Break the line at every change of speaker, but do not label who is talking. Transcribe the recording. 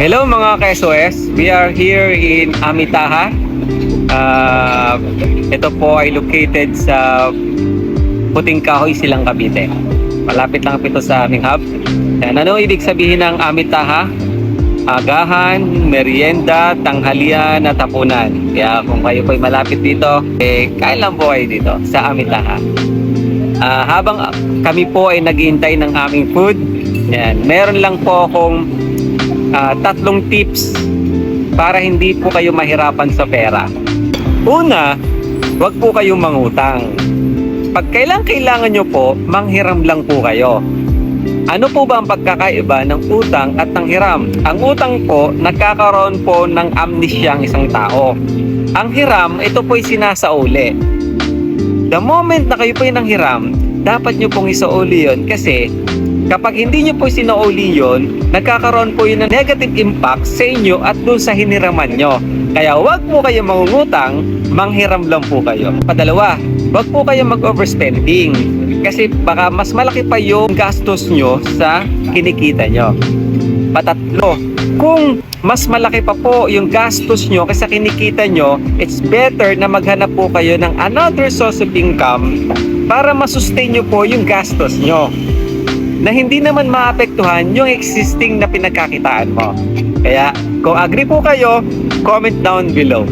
Hello mga ka-SOS, we are here in Amitaha. Ito po ay located sa Puting Kahoy, Silang, Cavite. Malapit lang ito sa aming hub. Yan, ano ibig sabihin ng Amitaha? Agahan, merienda, tanghalian at hapunan. Kaya kung kayo po ay malapit dito, kain lang po kayo dito sa Amitaha. Habang kami po ay naghihintay ng aming food, yan, meron lang po akong tatlong tips para hindi po kayo mahirapan sa pera. Una, wag po kayong mangutang. Pag kailangan nyo po, manghiram lang po kayo. Ano po ba ang pagkakaiba ng utang at ng hiram? Ang utang po, nagkakaroon po ng amnesya ang isang tao. Ang hiram, ito po ay sinasauli. The moment na kayo po ay nanghiram, dapat nyo pong isauli yun kasi kapag hindi nyo po sinauli yun, nagkakaroon po yun ng negative impact sa inyo at doon sa hiniraman nyo. Kaya wag po kayo mangungutang, manghiram lang po kayo. Padalawa, wag po kayo mag-overspending kasi baka mas malaki pa yung gastos nyo sa kinikita nyo. Patatlo, kung mas malaki pa po yung gastos nyo kasi kinikita nyo, it's better na maghanap po kayo ng another source of income para masustain nyo po yung gastos nyo na hindi naman maapektuhan yung existing na pinagkakitaan mo. Kaya kung agree po kayo, comment down below.